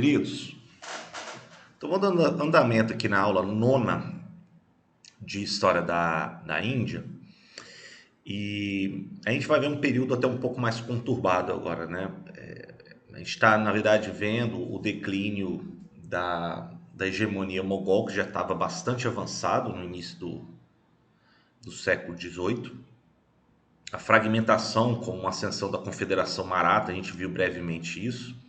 Queridos, estou dando andamento aqui na aula nona de História da Índia e a gente vai ver um período até um pouco mais conturbado agora, né? A gente está, na verdade, vendo o declínio da hegemonia mogol, que já estava bastante avançado no início do século XVIII. A fragmentação com a ascensão da Confederação Maratha, a gente viu brevemente isso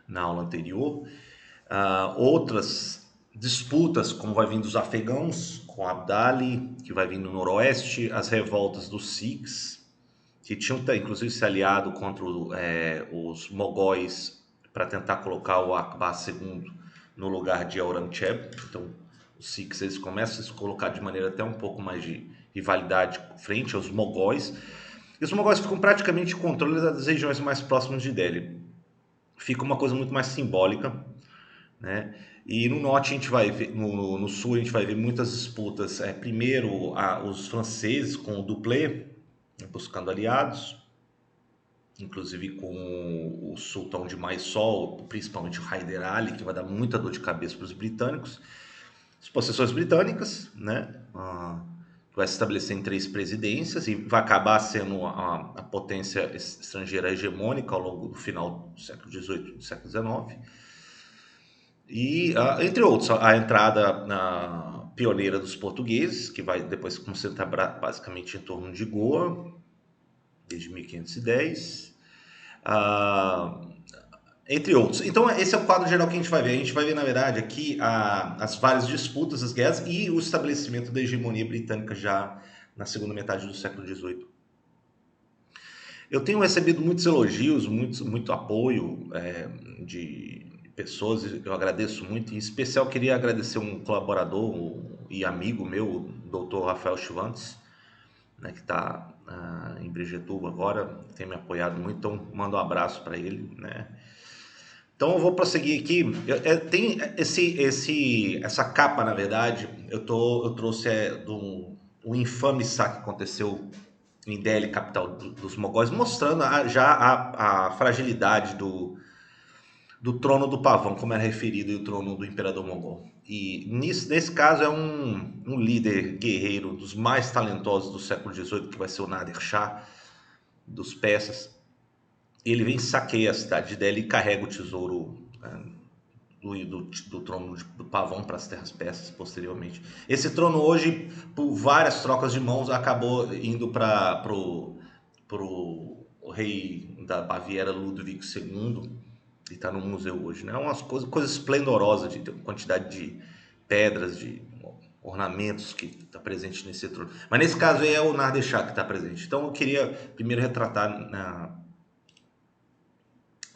na aula anterior. Outras disputas, como vai vindo dos afegãos, com Abdali, que vai vir no noroeste, as revoltas dos Sikhs, que tinham inclusive se aliado contra os mogóis para tentar colocar o Akbar II no lugar de Aurangzeb. Então, os Sikhs eles começam a se colocar de maneira até um pouco mais de rivalidade frente aos mogóis. E os mogóis ficam praticamente em controle das regiões mais próximas de Delhi. Fica uma coisa muito mais simbólica, né? E no norte a gente vai ver, no sul a gente vai ver muitas disputas. Primeiro os franceses com o Dupleix, buscando aliados, inclusive com o sultão de Mysore, principalmente o Hyder Ali, que vai dar muita dor de cabeça para os britânicos. As possessões britânicas, né? Que vai se estabelecer em 3 presidências e vai acabar sendo a potência estrangeira hegemônica ao longo do final do século XVIII e do século XIX. E, entre outros, a entrada pioneira dos portugueses, que vai depois se concentrar basicamente em torno de Goa, desde 1510, entre outros. Então, esse é o quadro geral que a gente vai ver. A gente vai ver, na verdade, aqui as várias disputas, as guerras e o estabelecimento da hegemonia britânica já na segunda metade do século XVIII. Eu tenho recebido muitos elogios, muito apoio de pessoas, eu agradeço muito. Em especial, queria agradecer um colaborador e amigo meu, o Dr. Rafael Schwantz, né, que está em Brigetuba agora, tem me apoiado muito, então mando um abraço para ele, né? Então eu vou prosseguir aqui. Tem essa capa, na verdade, eu trouxe um infame saque que aconteceu em Delhi, capital dos mogóis, mostrando já a fragilidade do trono do pavão, como era referido, e o trono do imperador mogol. E nesse caso é um líder guerreiro dos mais talentosos do século XVIII, que vai ser o Nader Shah, dos persas. Ele vem saqueia a cidade de Delhi e carrega o tesouro do trono do pavão para as terras persas posteriormente. Esse trono hoje, por várias trocas de mãos, acabou indo para o rei da Baviera, Ludwig II, e está no museu hoje, né? Umas coisas esplendorosas de quantidade de pedras, de ornamentos que está presente nesse trono. Mas nesse caso aí é o Nader Shah que está presente. Então eu queria primeiro retratar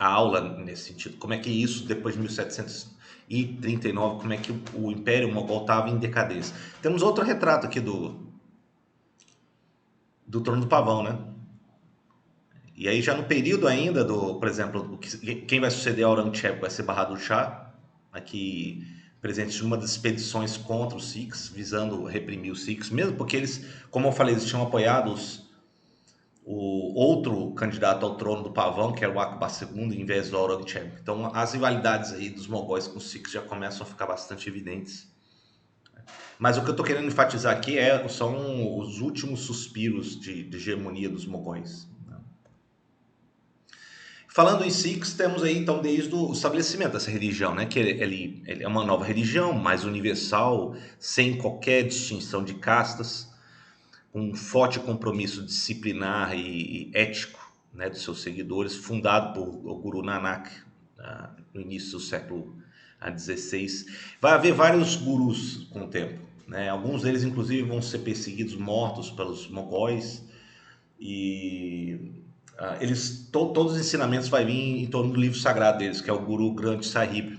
a aula nesse sentido, como é que isso depois de 1739, como é que o Império Mogol estava em decadência. Temos outro retrato aqui do Trono do Pavão, né? E aí já no período ainda por exemplo, quem vai suceder a Aurangzeb vai ser Bahadur Shah, aqui presente em uma das expedições contra os Sikhs, visando reprimir os Sikhs, mesmo porque eles, como eu falei, eles tinham apoiado o outro candidato ao trono do pavão, que era o Akbar II, em vez do Aurangzeb. Então as rivalidades aí dos mogóis com os Sikhs já começam a ficar bastante evidentes. Mas o que eu estou querendo enfatizar aqui são os últimos suspiros de hegemonia dos mogóis. Falando em Sikhs, temos aí então desde o estabelecimento dessa religião, né? Que ele é uma nova religião, mais universal, sem qualquer distinção de castas, com um forte compromisso disciplinar e ético, né, dos seus seguidores, fundado por o Guru Nanak no início do século XVI. Vai haver vários gurus com o tempo, né? Alguns deles inclusive vão ser perseguidos, mortos pelos mogóis, e todos os ensinamentos vai vir em torno do livro sagrado deles, que é o Guru Granth Sahib.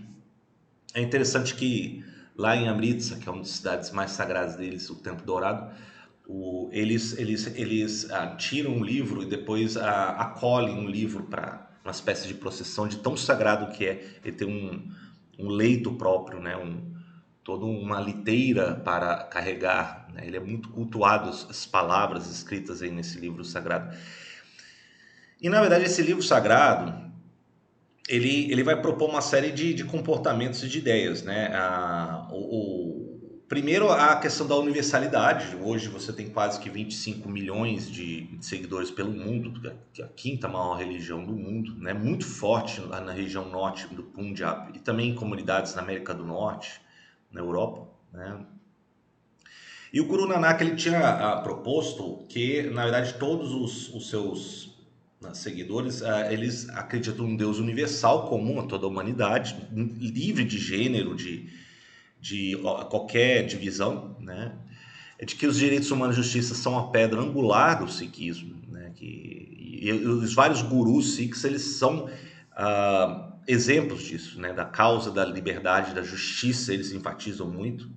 É interessante que lá em Amritsar, que é uma das cidades mais sagradas deles, o Templo Dourado, eles tiram um livro e depois acolhem um livro para uma espécie de procissão, de tão sagrado que é. Ele tem um leito próprio, né? Toda uma liteira para carregar, né? Ele é muito cultuado, as palavras escritas aí nesse livro sagrado. E na verdade esse livro sagrado, ele vai propor uma série de comportamentos e de ideias, né? Primeiro, a questão da universalidade. Hoje você tem quase que 25 milhões de seguidores pelo mundo, que é a quinta maior religião do mundo, né? Muito forte na região norte do Punjab e também em comunidades na América do Norte, na Europa, né? E o Guru Nanak ele tinha proposto que, na verdade, todos os seus seguidores eles acreditam em um Deus universal, comum a toda a humanidade, livre de gênero, de qualquer divisão, né? É de que os direitos humanos e justiça são a pedra angular do sikhismo, né? E os vários gurus sikhs eles são exemplos disso, né? Da causa da liberdade, da justiça, eles enfatizam muito,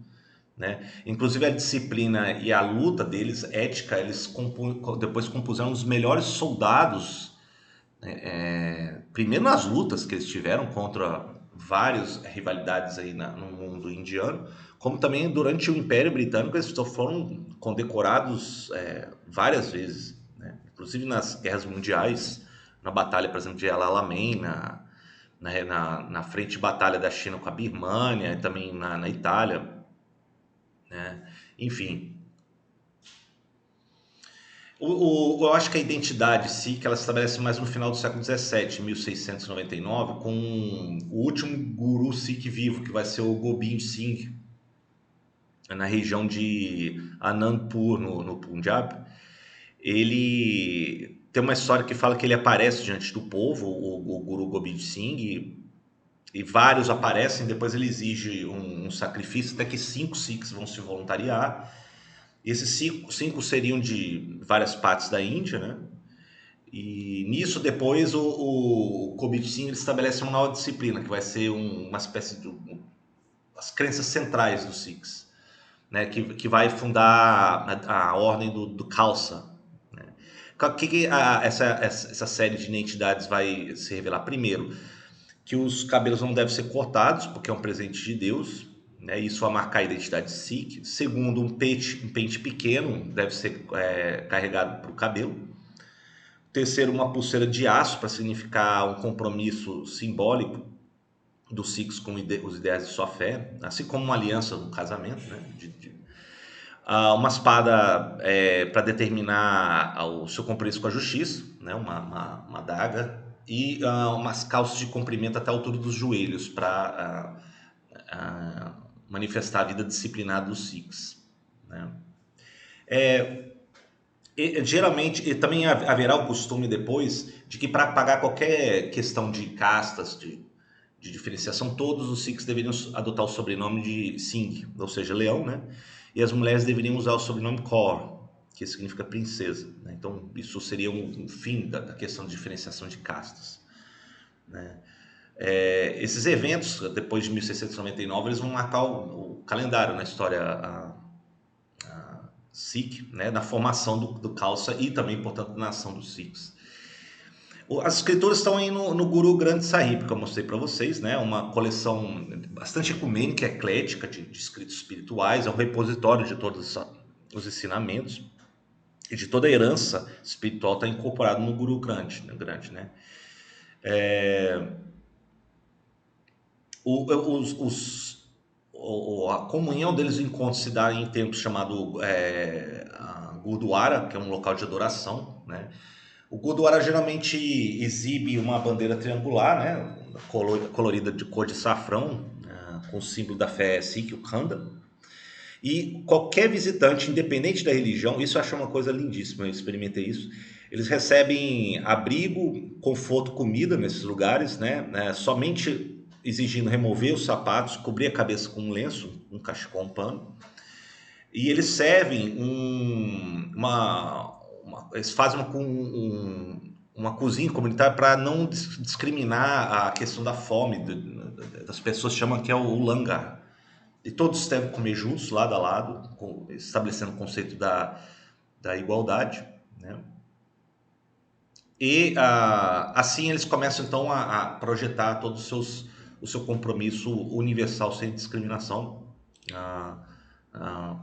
né? Inclusive a disciplina e a luta deles, ética, eles depois compuseram os melhores soldados, né? Primeiro nas lutas que eles tiveram contra várias rivalidades aí no mundo indiano, como também durante o Império Britânico eles foram condecorados várias vezes, né? Inclusive nas guerras mundiais, na batalha, por exemplo, de El Alamein, na frente de batalha da China com a Birmânia, e também na Itália, né? Enfim, eu acho que a identidade Sikh ela se estabelece mais no final do século XVII, 1699, com o último guru Sikh vivo, que vai ser o Gobind Singh, na região de Anandpur, no Punjab. Ele tem uma história que fala que ele aparece diante do povo, o guru Gobind Singh, e vários aparecem, depois ele exige um sacrifício, até que 5 Sikhs vão se voluntariar. Esses cinco seriam de várias partes da Índia, né? E nisso depois o Kobit Singh estabelece uma nova disciplina, que vai ser uma espécie de as crenças centrais dos Sikhs, né? Que vai fundar a ordem do Khalsa, né? O que essa série de identidades vai se revelar? Primeiro, que os cabelos não devem ser cortados, porque é um presente de Deus, né? Isso vai marcar a identidade Sikh. Segundo, um pente pequeno deve ser carregado para o cabelo. Terceiro, uma pulseira de aço para significar um compromisso simbólico dos Sikhs com os ideais de sua fé, assim como uma aliança no casamento, né? Uma espada para determinar o seu compromisso com a justiça, né? Uma adaga, e umas calças de comprimento até a altura dos joelhos para manifestar a vida disciplinada dos Sikhs, né? Geralmente, e também haverá o costume depois de que para pagar qualquer questão de castas, de diferenciação, todos os Sikhs deveriam adotar o sobrenome de Singh, ou seja, leão, né? E as mulheres deveriam usar o sobrenome Kaur, que significa princesa, né? Então, isso seria um fim da questão de diferenciação de castas, né? Esses eventos, depois de 1699, eles vão marcar o calendário na história Sikh, né? Na formação do Khalsa e também, portanto, na ação dos Sikhs. As escrituras estão aí no Guru Granth Sahib, que eu mostrei para vocês, né? Uma coleção bastante ecumênica, eclética de escritos espirituais, é um repositório de todos os ensinamentos e de toda a herança espiritual está incorporado no Guru Granth, né? A comunhão deles, o encontro se dá em templos chamado Gurdwara, que é um local de adoração, né? O Gurdwara geralmente exibe uma bandeira triangular, né, colorida de cor de safrão, com o símbolo da fé Sikh, o Khanda. E qualquer visitante, independente da religião, isso eu acho uma coisa lindíssima, eu experimentei isso. Eles recebem abrigo, conforto, comida nesses lugares, né? Somente exigindo remover os sapatos, cobrir a cabeça com um lenço, um cachecol, um pano. E eles servem eles fazem uma cozinha comunitária para não discriminar a questão da fome das pessoas, chamam que é o langar. E todos devem comer juntos, lado a lado, estabelecendo o conceito da igualdade, né? E assim eles começam então a projetar o seu compromisso universal sem discriminação ah, ah,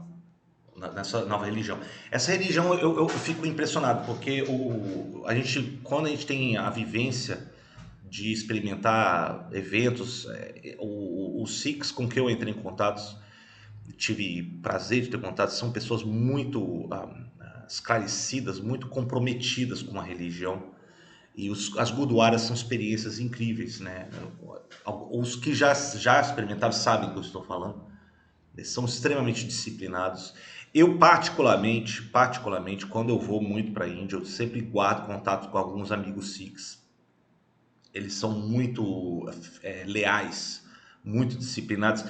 nessa nova religião. Essa religião eu fico impressionado porque quando a gente tem a vivência de experimentar eventos. Os Sikhs com que eu entrei em contato, tive prazer de ter contato, são pessoas muito esclarecidas, muito comprometidas com a religião. E as Gurdwaras são experiências incríveis, né? Os que já experimentaram sabem do que eu estou falando. Eles são extremamente disciplinados. Eu particularmente, quando eu vou muito para a Índia, eu sempre guardo contato com alguns amigos Sikhs. Eles são muito leais, muito disciplinados.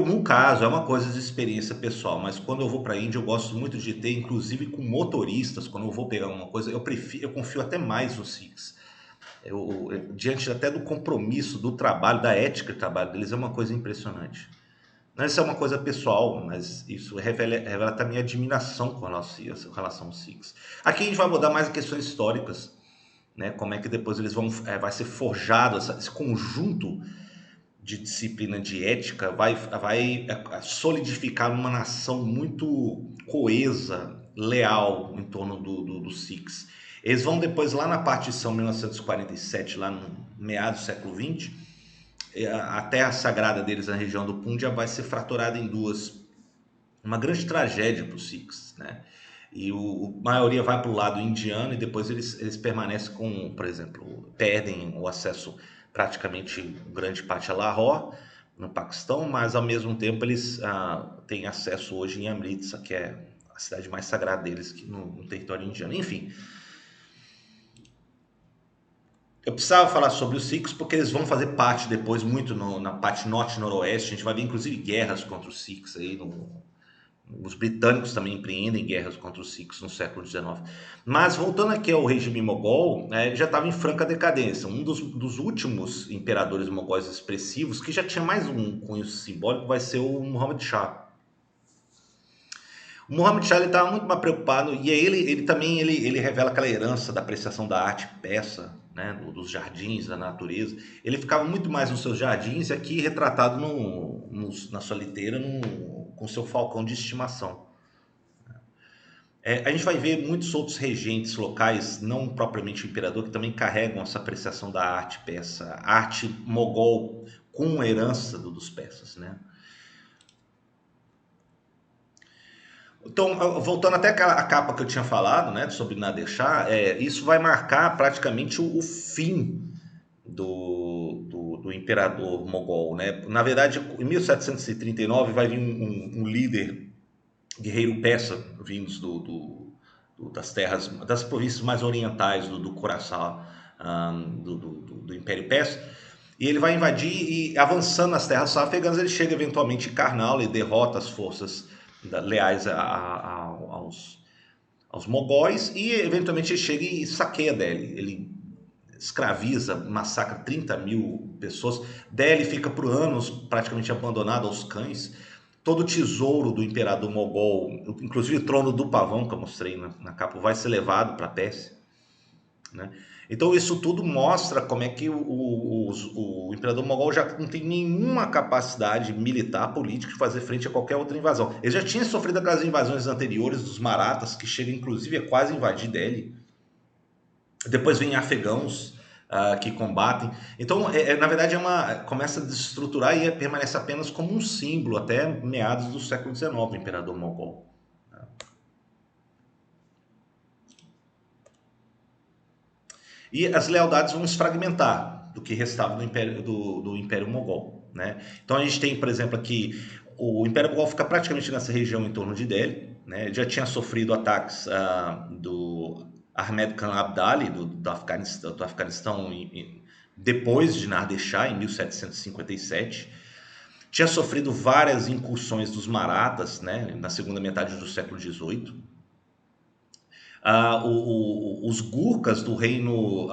No caso, é uma coisa de experiência pessoal, mas quando eu vou para a Índia, eu gosto muito de ter, inclusive com motoristas, quando eu vou pegar uma coisa, eu confio até mais nos Sikhs. Diante até do compromisso, do trabalho, da ética de trabalho deles, é uma coisa impressionante. Isso é uma coisa pessoal, mas isso revela também admiração com relação aos Sikhs. Aqui a gente vai abordar mais questões históricas, né? Como é que depois eles vai ser forjado esse conjunto de disciplina, de ética, vai solidificar uma nação muito coesa, leal em torno dos Sikhs. Eles vão depois, lá na partição 1947, lá no meados do século XX, a terra sagrada deles, na região do Punjab, vai ser fraturada em duas. Uma grande tragédia para os Sikhs, né? E a maioria vai para o lado indiano e depois eles permanecem com, por exemplo, perdem o acesso praticamente grande parte a Lahore, no Paquistão, mas ao mesmo tempo eles têm acesso hoje em Amritsar, que é a cidade mais sagrada deles no território indiano. Enfim, eu precisava falar sobre os Sikhs porque eles vão fazer parte depois muito na parte norte e noroeste. A gente vai ver inclusive guerras contra os Sikhs aí os britânicos também empreendem guerras contra os Sikhs no século XIX. Mas voltando aqui ao regime mogol, ele já estava em franca decadência. Um dos últimos imperadores mogóis expressivos, que já tinha mais um cunho simbólico, vai ser o Muhammad Shah. O Muhammad Shah estava muito mais preocupado, e ele também revela aquela herança da apreciação da arte persa, né, dos jardins, da natureza. Ele ficava muito mais nos seus jardins, e aqui retratado na sua liteira com seu falcão de estimação. A gente vai ver muitos outros regentes locais, não propriamente o imperador, que também carregam essa apreciação da arte persa, arte mogol com herança dos persas, né? Então, voltando até a capa que eu tinha falado, né, sobre Nader Shah, isso vai marcar praticamente o fim do imperador mogol, né? Na verdade, em 1739 vai vir um líder guerreiro persa vindos das terras, das províncias mais orientais do Khorasan, do Império Persa, e ele vai invadir e avançando nas terras afegãs, ele chega eventualmente em Karnal e derrota as forças leais aos mogóis e eventualmente ele chega e saqueia Delhi. Ele escraviza, massacra 30 mil pessoas. Delhi fica por anos praticamente abandonado aos cães. Todo o tesouro do imperador mogol, inclusive o trono do pavão que eu mostrei na capa, vai ser levado para a Pérsia, né? Então isso tudo mostra como é que o imperador mogol já não tem nenhuma capacidade militar, política de fazer frente a qualquer outra invasão. Ele já tinha sofrido aquelas invasões anteriores dos marathas, que chegam inclusive a quase invadir Delhi. Depois vem afegãos que combatem. Então, na verdade, começa a desestruturar e permanece apenas como um símbolo até meados do século XIX, o imperador mogol. E as lealdades vão se fragmentar do que restava do Império Mogol, né? Então a gente tem, por exemplo, aqui o Império Mogol fica praticamente nessa região em torno de Delhi, né? Ele já tinha sofrido ataques do Ahmed Khan Abdali do Afeganistão depois de Nader Shah, em 1757. Tinha sofrido várias incursões dos Marathas, né, na segunda metade do século XVIII. Os Gurkhas do reino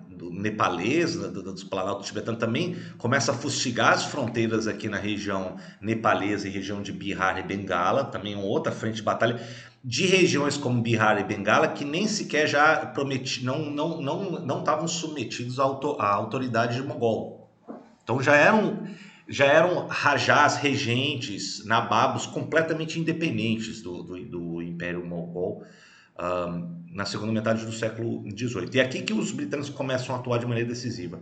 do nepalês, dos planaltos tibetanos, também começam a fustigar as fronteiras aqui na região nepalesa e região de Bihar e Bengala, também uma outra frente de batalha, de regiões como Bihar e Bengala, que nem sequer já não estavam submetidos à autoridade mogol. Então já eram rajás, regentes, nababos completamente independentes do Império Mogol. na segunda metade do século XVIII. E é aqui que os britânicos começam a atuar de maneira decisiva.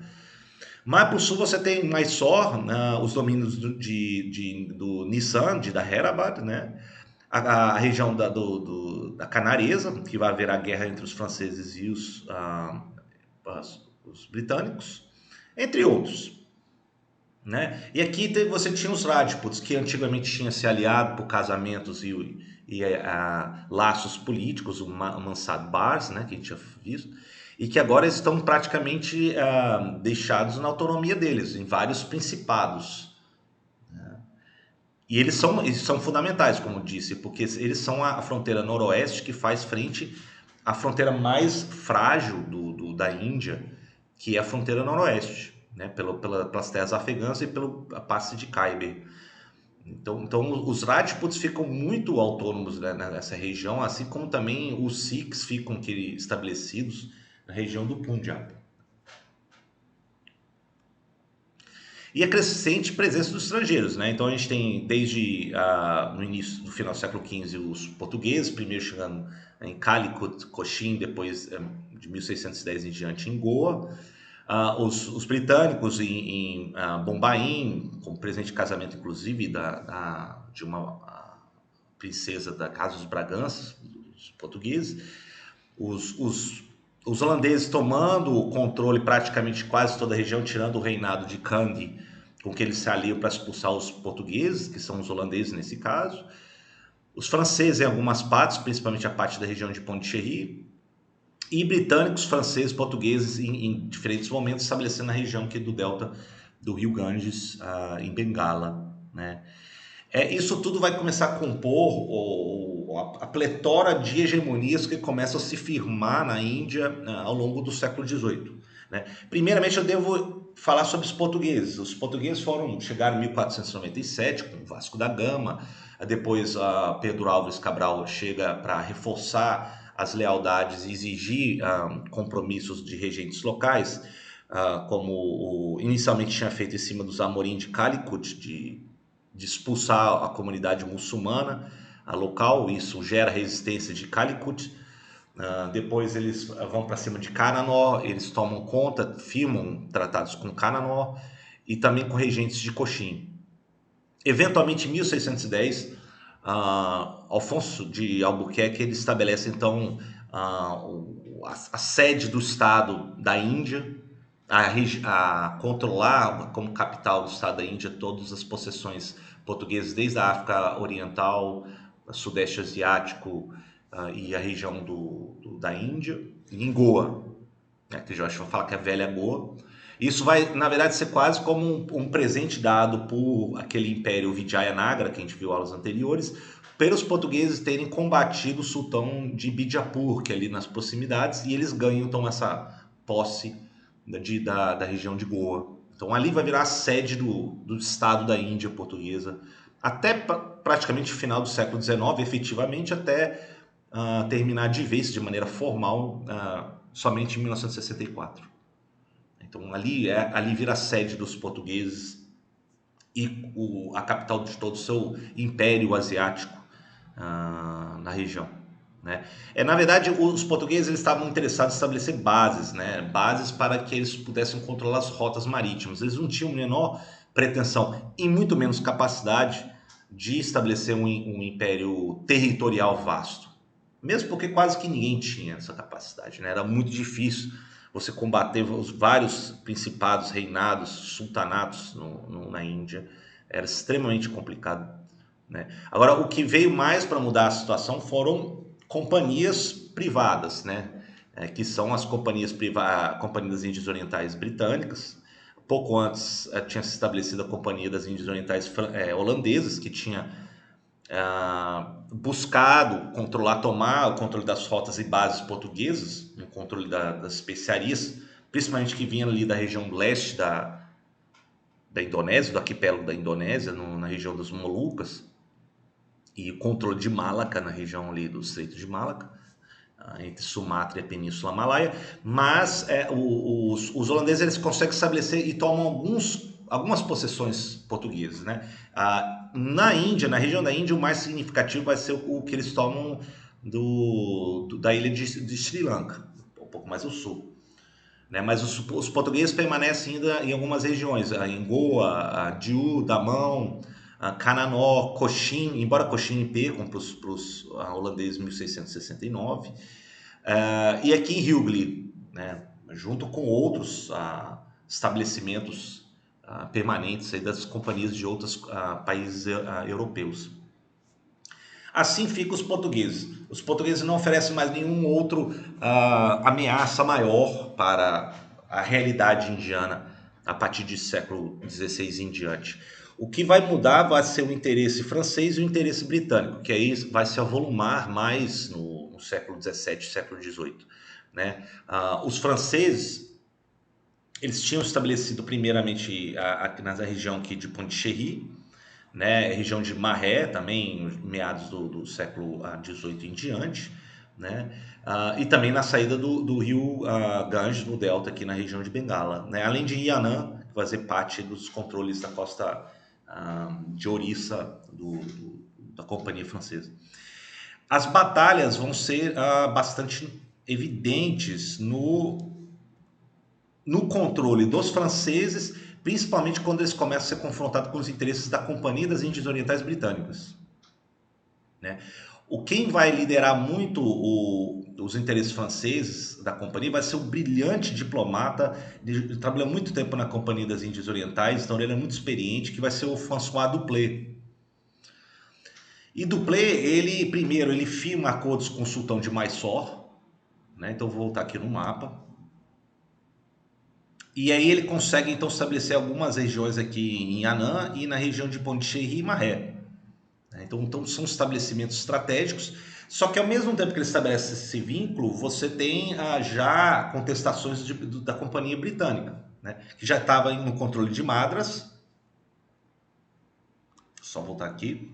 Mais para o sul você tem Mysore, os domínios do Nissan, da Hyderabad, né? A região da Canaresa, que vai haver a guerra entre os franceses e os britânicos, entre outros. Né? E aqui você tinha os Rajputs, que antigamente tinham se aliado por casamentos e laços políticos, o Mansard Bars, né, que a gente tinha visto, e que agora estão praticamente deixados na autonomia deles, em vários principados. Né? E eles são fundamentais, como eu disse, porque eles são a fronteira noroeste que faz frente à fronteira mais frágil da Índia, que é a fronteira noroeste, né? Pelas terras afegãs e pela passe de Khyber. Então os Rajputs ficam muito autônomos, né, nessa região, assim como também os Sikhs ficam estabelecidos na região do Punjab. E a crescente presença dos estrangeiros, né? Então a gente tem desde no início do final do século XV os portugueses, primeiro chegando em Calicut, Cochin, depois de 1610 em diante em Goa. Os britânicos em Bombaim, como presente de casamento, inclusive, de uma princesa da Casa dos Braganças, os portugueses. Os holandeses tomando o controle praticamente de quase toda a região, tirando o reinado de Kandy, com que eles se aliam para expulsar os portugueses, que são os holandeses nesse caso. Os franceses em algumas partes, principalmente a parte da região de Pondicherry, e britânicos, franceses, portugueses em diferentes momentos estabelecendo a região aqui do delta do Rio Ganges, em Bengala, né? Isso tudo vai começar a compor a pletora de hegemonias que começam a se firmar na Índia ao longo do século XVIII. Né? Primeiramente, eu devo falar sobre os portugueses. Os portugueses chegaram em 1497 com Vasco da Gama. Depois, Pedro Álvares Cabral chega para reforçar as lealdades e exigir compromissos de regentes locais, como inicialmente tinha feito em cima dos Amorim de Calicut, de expulsar a comunidade muçulmana local. Isso gera resistência de Calicut. Depois eles vão para cima de Cananor, eles tomam conta, firmam tratados com Cananor e também com regentes de Cochin. Eventualmente, em 1610, Alfonso de Albuquerque ele estabelece então a sede do Estado da Índia, a controlar como capital do Estado da Índia todas as possessões portuguesas, desde a África Oriental, Sudeste Asiático e a região da Índia, e em Goa, né, que eu acho que vou falar que é a velha Goa. Isso vai, na verdade, ser quase como um presente dado por aquele império Vijayanagra, que a gente viu aulas anteriores, pelos portugueses terem combatido o sultão de Bijapur, que é ali nas proximidades, e eles ganham então essa posse da região de Goa. Então ali vai virar a sede do Estado da Índia portuguesa, até praticamente o final do século XIX, efetivamente, até terminar de vez de maneira formal somente em 1964. Então ali vira a sede dos portugueses e a capital de todo o seu império asiático na região. Né? Na verdade, os portugueses eles estavam interessados em estabelecer bases, né? Bases para que eles pudessem controlar as rotas marítimas. Eles não tinham menor pretensão e muito menos capacidade de estabelecer um império territorial vasto. Mesmo porque quase que ninguém tinha essa capacidade, né? Era muito difícil você combater os vários principados, reinados, sultanatos na Índia. Era extremamente complicado. Né? Agora, o que veio mais para mudar a situação foram companhias privadas, né? Que são as companhias das Índias Orientais Britânicas. Pouco antes tinha se estabelecido a Companhia das Índias Orientais Holandesas, que tinha buscado tomar o controle das rotas e bases portuguesas, o controle das especiarias, principalmente que vinha ali da região leste da Indonésia, do arquipélago da Indonésia, na região das Molucas, e o controle de Malaca, na região ali do Estreito de Malaca, entre Sumatra e a Península Malaya. Mas os holandeses eles conseguem estabelecer e tomam algumas possessões portuguesas, né? Na Índia, na região da Índia, o mais significativo vai ser o que eles tomam da ilha de Sri Lanka, um pouco mais ao sul. Né? Mas os portugueses permanecem ainda em algumas regiões, em Goa, Diu, Damão, Cananó, Cochin, embora Cochin percam para os holandeses em 1669, e aqui em Hugli, né? Junto com outros estabelecimentos permanentes aí das companhias de outros países europeus. Assim ficam os portugueses. Os portugueses não oferecem mais nenhum outro ameaça maior para a realidade indiana a partir do século XVI em diante. O que vai mudar vai ser o interesse francês e o interesse britânico, que aí vai se avolumar mais no século XVII, século XVIII. Né? Os franceses eles tinham estabelecido primeiramente aqui na região aqui de Pondicherry, né, região de Maré também, meados do século XVIII em diante, né, e também na saída do rio Ganges, no delta aqui na região de Bengala, né, além de Yannan, que vai fazer parte dos controles da costa de Orissa da Companhia Francesa. As batalhas vão ser bastante evidentes no controle dos franceses, principalmente quando eles começam a ser confrontados com os interesses da Companhia das Índias Orientais Britânicas. Né? Quem vai liderar muito os interesses franceses da Companhia vai ser o brilhante diplomata, ele trabalhou muito tempo na Companhia das Índias Orientais, então ele é muito experiente, que vai ser o François Dupleix. E Dupleix, ele firma acordos com o sultão de Mysore, né? Então vou voltar aqui no mapa. E aí ele consegue então estabelecer algumas regiões aqui em Yannan e na região de Pondicherry e Maré. Então são estabelecimentos estratégicos, só que ao mesmo tempo que ele estabelece esse vínculo, você tem já contestações da Companhia Britânica, né, que já estava no controle de Madras. Só voltar aqui.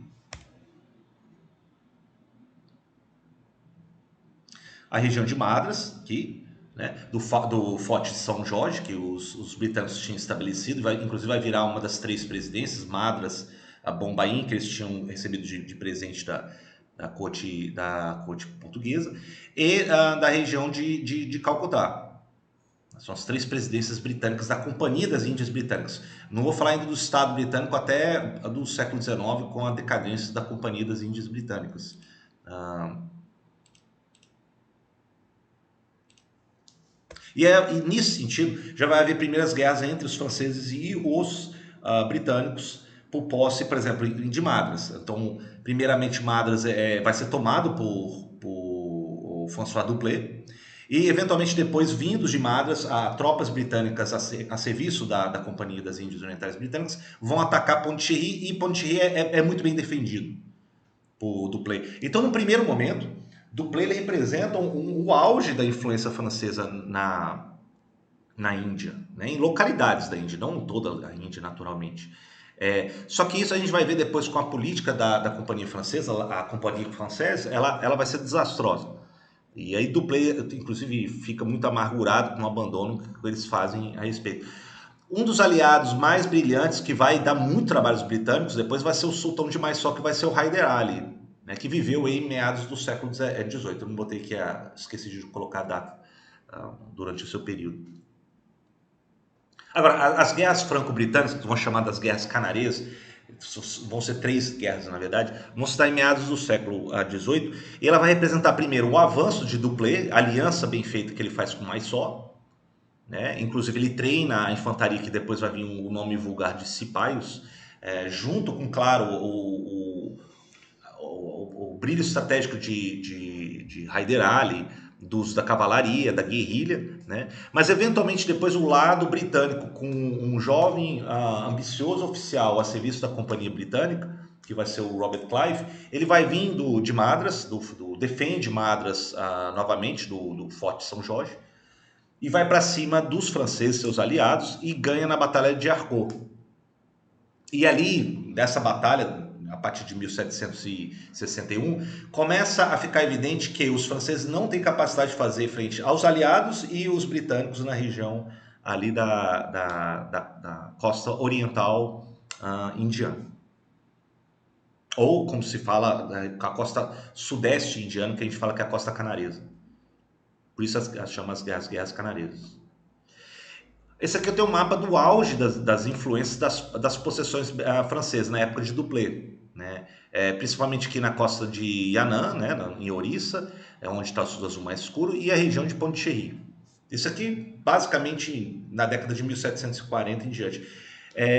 A região de Madras, aqui, né, do Forte de São Jorge, que os britânicos tinham estabelecido, inclusive vai virar uma das 3 presidências, Madras, a Bombaim, que eles tinham recebido de presente da corte portuguesa, e da região de Calcutá. São as 3 presidências britânicas da Companhia das Índias Britânicas. Não vou falar ainda do Estado britânico até do século XIX, com a decadência da Companhia das Índias Britânicas. E nesse sentido, já vai haver primeiras guerras entre os franceses e os britânicos por posse, por exemplo, de Madras. Então, primeiramente, Madras vai ser tomado por François Dupleix, e eventualmente depois, vindos de Madras, tropas britânicas a serviço da Companhia das Índias Orientais Britânicas vão atacar Pondicherry, e Pondicherry é muito bem defendido por Dupleix. Então, no primeiro momento, Dupleix ele representa o auge da influência francesa na Índia, né? Em localidades da Índia, não toda a Índia, naturalmente. Só que isso a gente vai ver depois com a política da Companhia Francesa. A Companhia Francesa ela vai ser desastrosa. E aí Dupleix, inclusive, fica muito amargurado com o abandono que eles fazem a respeito. Um dos aliados mais brilhantes que vai dar muito trabalho aos britânicos depois vai ser o sultão de Mysore, que vai ser o Hyder Ali, né, que viveu em meados do século XVIII. Eu não botei aqui, esqueci de colocar a data durante o seu período. Agora, as guerras franco-britânicas, que vão chamar das guerras canarês, vão ser 3 guerras na verdade, vão se dar em meados do século XVIII, e ela vai representar primeiro o avanço de Dupleix, a aliança bem feita que ele faz com Mysore, né? Inclusive ele treina a infantaria, que depois vai vir o nome vulgar de cipaios, junto com, claro, o brilho estratégico de Hyder Ali, da cavalaria, da guerrilha, né? Mas eventualmente depois o lado britânico, com um jovem ambicioso oficial a serviço da Companhia Britânica, que vai ser o Robert Clive, ele vai vindo de Madras, defende Madras novamente, do Forte São Jorge, e vai para cima dos franceses, seus aliados, e ganha na Batalha de Arcot. E ali, nessa batalha, a partir de 1761, começa a ficar evidente que os franceses não têm capacidade de fazer frente aos aliados e os britânicos na região ali da costa oriental indiana. ou como se fala, né, a costa sudeste indiana, que a gente fala que é a costa canaresa. Por isso chama as guerras canaresas. Esse aqui eu tenho um mapa do auge das influências das possessões francesas na época de Duplé, né? Principalmente aqui na costa de Yannan, né, em Orissa, onde está o azul mais escuro, e a região de Pondicherry. Isso aqui, basicamente, na década de 1740 em diante.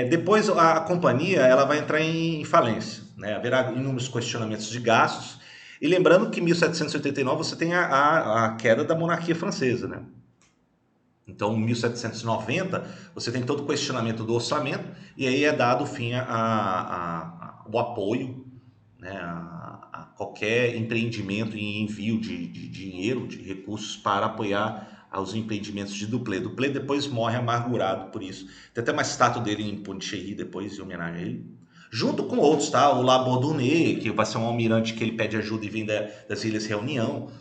Depois a companhia ela vai entrar em falência, né? Haverá inúmeros questionamentos de gastos. E lembrando que em 1789 você tem a queda da monarquia francesa, né? Então, em 1790, você tem todo o questionamento do orçamento e aí é dado fim o apoio, né, a qualquer empreendimento e envio de dinheiro, de recursos para apoiar os empreendimentos de Duplé. Duplé depois morre amargurado por isso. Tem até uma estátua dele em Pondicherry depois, em homenagem a ele. Junto com outros, tá? O La Bourdonnais, que vai ser um almirante que ele pede ajuda e vem das Ilhas Reunião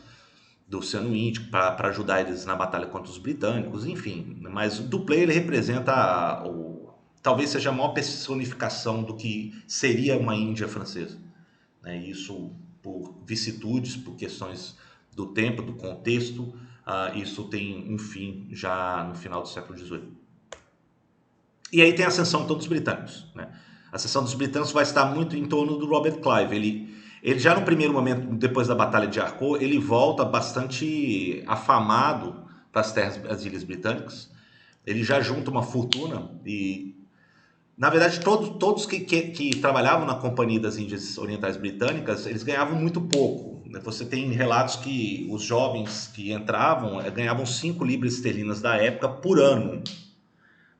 do Oceano Índico para ajudar eles na batalha contra os britânicos, enfim. Mas o Duplay ele representa talvez seja a maior personificação do que seria uma Índia francesa, né? Isso por vicissitudes, por questões do tempo, do contexto, isso tem um fim já no final do século XVIII. E aí tem a ascensão de todos os britânicos, né? A ascensão dos britânicos vai estar muito em torno do Robert Clive. Ele já no primeiro momento, depois da Batalha de Arcot, ele volta bastante afamado para as terras, as Ilhas Britânicas. Ele já junta uma fortuna e, na verdade, todos que trabalhavam na Companhia das Índias Orientais Britânicas, eles ganhavam muito pouco. Você tem relatos que os jovens que entravam ganhavam 5 libras esterlinas da época por ano.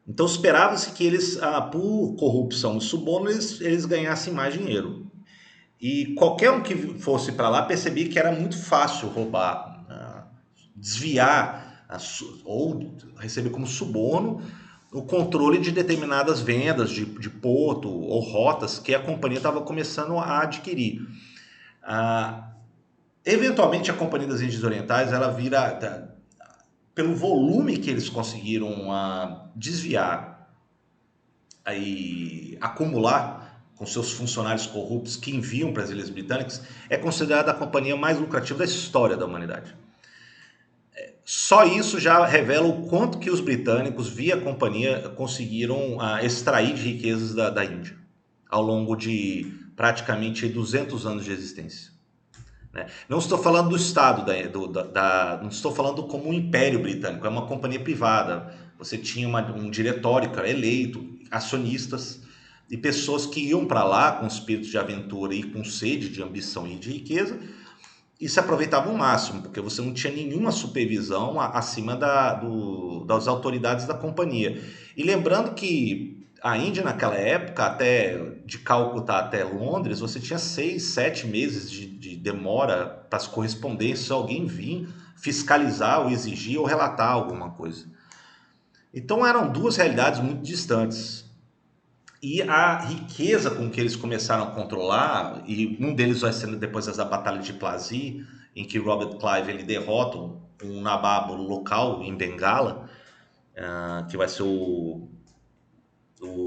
Então esperava-se que eles, por corrupção e suborno, eles ganhassem mais dinheiro. E qualquer um que fosse para lá percebia que era muito fácil roubar, desviar ou receber como suborno o controle de determinadas vendas de porto ou rotas que a companhia estava começando a adquirir. Eventualmente a Companhia das Índias Orientais ela vira, pelo volume que eles conseguiram desviar e acumular com seus funcionários corruptos que enviam para as Ilhas Britânicas, é considerada a companhia mais lucrativa da história da humanidade. Só isso já revela o quanto que os britânicos, via companhia, conseguiram extrair de riquezas da Índia ao longo de praticamente 200 anos de existência, né? Não estou falando do Estado, não estou falando como um império britânico, é uma companhia privada. Você tinha um diretório que era eleito, acionistas e pessoas que iam para lá com espírito de aventura e com sede de ambição e de riqueza e se aproveitavam o máximo, porque você não tinha nenhuma supervisão acima das autoridades da companhia. E lembrando que a Índia naquela época, até de Calcutá até Londres, você tinha 6, 7 meses de demora para as correspondências, se alguém vir fiscalizar ou exigir ou relatar alguma coisa. Então eram duas realidades muito distantes. E a riqueza com que eles começaram a controlar, e um deles vai ser depois da Batalha de Plassey, em que Robert Clive ele derrota um nababo local em Bengala, que vai ser o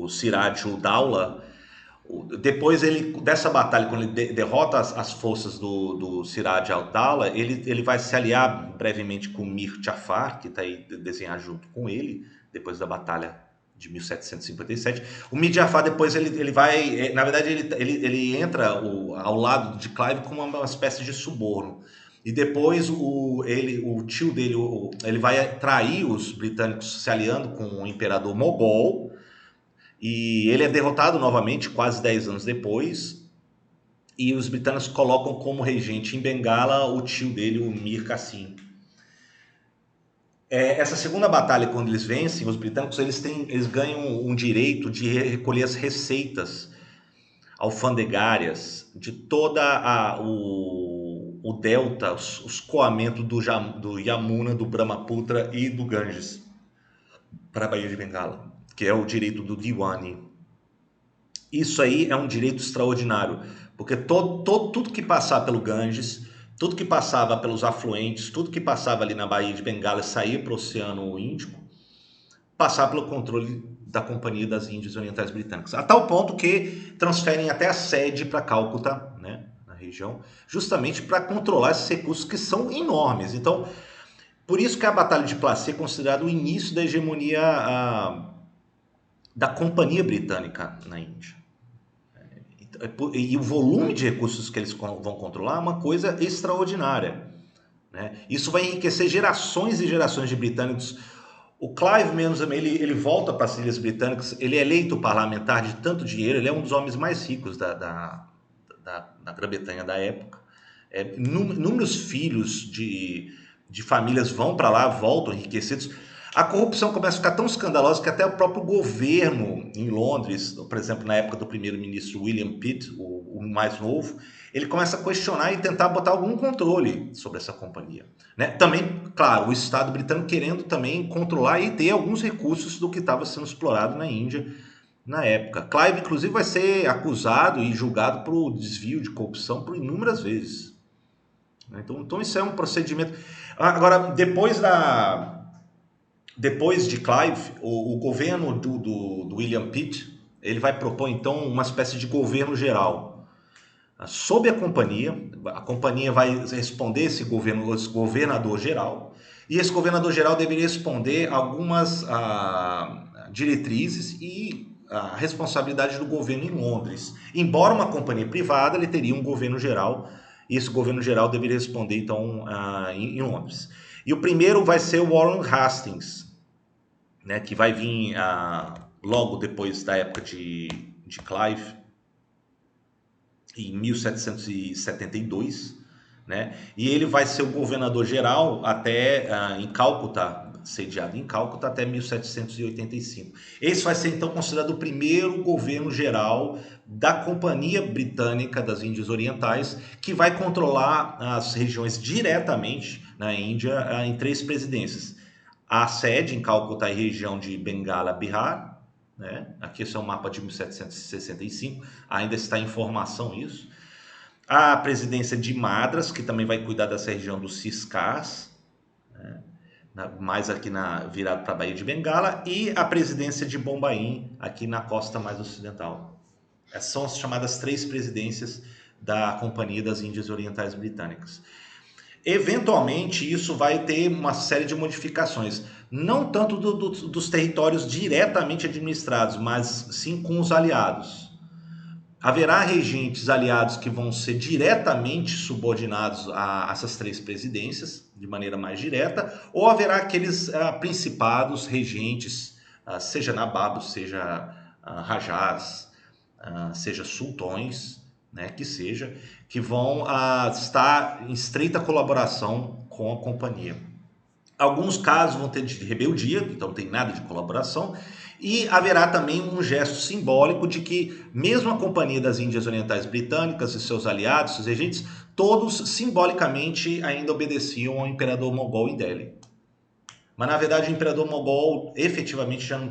Siraj Uddaula. Depois dessa batalha, quando ele derrota as forças do Siraj Uddaula, ele vai se aliar brevemente com Mir Jafar, que está aí desenhado junto com ele, depois da batalha de 1757. O Mir Jafar depois ele vai, na verdade ele entra ao lado de Clive como uma espécie de suborno. E depois o tio dele, ele vai trair os britânicos se aliando com o imperador mogol, e ele é derrotado novamente quase 10 anos depois, e os britânicos colocam como regente em Bengala o tio dele, o Mir Qasim. Essa segunda batalha, quando eles vencem, os britânicos eles ganham um direito de recolher as receitas alfandegárias de toda o delta, os escoamentos do Yamuna, do Brahmaputra e do Ganges para a Baía de Bengala, que é o direito do Diwani. Isso aí é um direito extraordinário, porque tudo que passar pelo Ganges, tudo que passava pelos afluentes, tudo que passava ali na Baía de Bengala e saía para o Oceano Índico, passava pelo controle da Companhia das Índias Orientais Britânicas, a tal ponto que transferem até a sede para Cálcuta, né, na região, justamente para controlar esses recursos que são enormes. Então, por isso que a Batalha de Plassey é considerada o início da hegemonia da Companhia Britânica na Índia. E o volume de recursos que eles vão controlar é uma coisa extraordinária, né? Isso vai enriquecer gerações e gerações de britânicos. O Clive mesmo, ele volta para as Ilhas Britânicas, ele é eleito parlamentar de tanto dinheiro, ele é um dos homens mais ricos da Grã-Bretanha da época. Inúmeros filhos de famílias vão para lá, voltam enriquecidos. A corrupção começa a ficar tão escandalosa que até o próprio governo em Londres, por exemplo, na época do primeiro-ministro William Pitt, o mais novo, ele começa a questionar e tentar botar algum controle sobre essa companhia, né? Também, claro, o Estado britânico querendo também controlar e ter alguns recursos do que estava sendo explorado na Índia na época. Clive, inclusive, vai ser acusado e julgado por desvio de corrupção por inúmeras vezes. Então isso é um procedimento. Agora, depois de Clive, o governo do William Pitt, ele vai propor então uma espécie de governo geral sob a companhia vai responder esse governador geral, e esse governador geral deveria responder algumas diretrizes e a responsabilidade do governo em Londres. Embora uma companhia privada, ele teria um governo geral, e esse governo geral deveria responder então em Londres. E o primeiro vai ser o Warren Hastings, né, que vai vir logo depois da época de Clive, em 1772, né? E ele vai ser o governador geral até em Cálcuta, sediado em Cálcuta até 1785. Esse vai ser então considerado o primeiro governo geral da Companhia Britânica das Índias Orientais, que vai controlar as regiões diretamente na Índia em 3 presidências. A sede em Cálcuta é a região de Bengala, Bihar, né? Aqui esse é um mapa de 1765, ainda está em formação isso. A presidência de Madras, que também vai cuidar dessa região dos Ciscás, né? Mais aqui virado para a Baía de Bengala, e a presidência de Bombaim, aqui na costa mais ocidental. Essas são as chamadas 3 presidências da Companhia das Índias Orientais Britânicas. Eventualmente, isso vai ter uma série de modificações, não tanto dos territórios diretamente administrados, mas sim com os aliados. Haverá regentes aliados que vão ser diretamente subordinados a essas 3 presidências, de maneira mais direta, ou haverá aqueles principados, regentes, seja nababos, seja rajás, seja sultões, né, que vão estar em estreita colaboração com a companhia. Alguns casos vão ter de rebeldia, então não tem nada de colaboração, e haverá também um gesto simbólico de que mesmo a Companhia das Índias Orientais Britânicas e seus aliados, seus regentes, todos simbolicamente ainda obedeciam ao imperador mogol em Delhi. Mas na verdade o imperador mogol efetivamente já não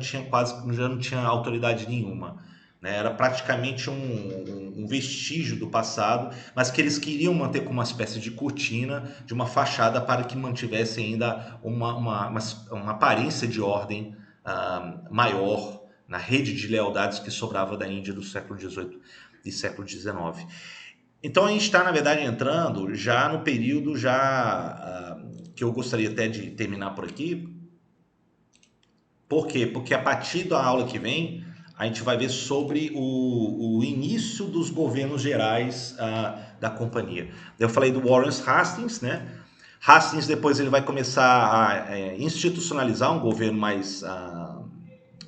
tinha autoridade nenhuma. Era praticamente um vestígio do passado, mas que eles queriam manter como uma espécie de cortina, de uma fachada, para que mantivesse ainda uma aparência de ordem maior na rede de lealdades que sobrava da Índia do século XVIII e século XIX. Então a gente está, na verdade, entrando já no período que eu gostaria até de terminar por aqui. Por quê? Porque a partir da aula que vem a gente vai ver sobre o início dos governos gerais da companhia. Eu falei do Warren Hastings, né? Hastings depois ele vai começar a institucionalizar um governo mais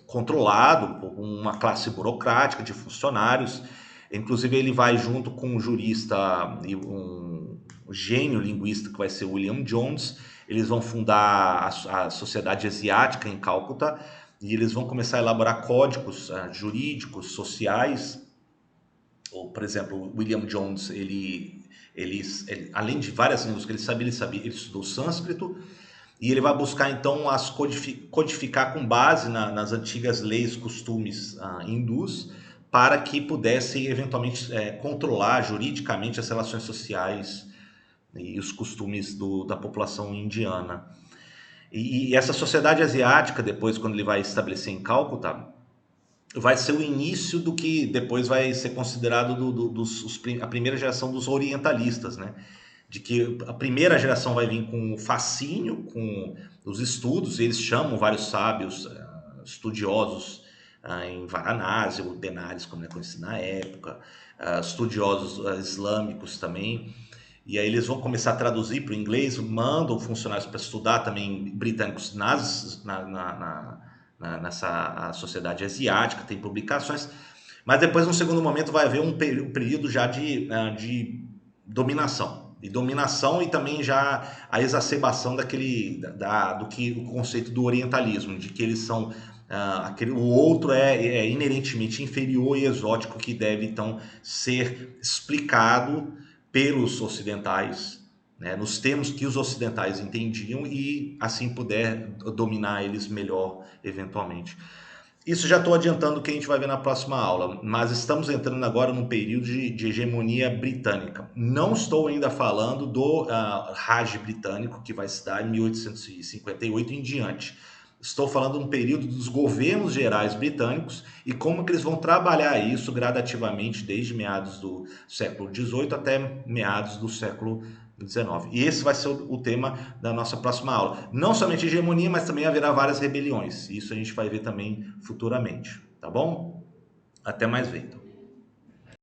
controlado por uma classe burocrática de funcionários. Inclusive ele vai junto com um jurista e um gênio linguista que vai ser William Jones. Eles vão fundar a Sociedade Asiática em Cálcuta, e eles vão começar a elaborar códigos jurídicos, sociais. Ou, por exemplo, William Jones, ele além de várias línguas que ele estudou sânscrito, e ele vai buscar então codificar com base nas antigas leis, costumes hindus, para que pudesse eventualmente controlar juridicamente as relações sociais e os costumes da população indiana. E essa sociedade asiática, depois, quando ele vai estabelecer em Cálcuta, vai ser o início do que depois vai ser considerado a primeira geração dos orientalistas, né? De que a primeira geração vai vir com o fascínio, com os estudos, eles chamam vários sábios, estudiosos em Varanasi, ou Benares, como é conhecido na época, estudiosos islâmicos também, e aí eles vão começar a traduzir para o inglês, mandam funcionários para estudar também britânicos nessa sociedade asiática, tem publicações, mas depois, num segundo momento, vai haver um período já de dominação. E dominação e também já a exacerbação do que o conceito do orientalismo, de que eles são o outro é inerentemente inferior e exótico que deve então ser explicado pelos ocidentais, né, nos termos que os ocidentais entendiam e assim puder dominar eles melhor eventualmente. Isso já estou adiantando o que a gente vai ver na próxima aula, mas estamos entrando agora num período de hegemonia britânica. Não estou ainda falando do Raj britânico, que vai se dar em 1858 em diante. Estou falando de um período dos governos gerais britânicos e como que eles vão trabalhar isso gradativamente desde meados do século XVIII até meados do século XIX. E esse vai ser o tema da nossa próxima aula. Não somente hegemonia, mas também haverá várias rebeliões. Isso a gente vai ver também futuramente, tá bom? Até mais ver.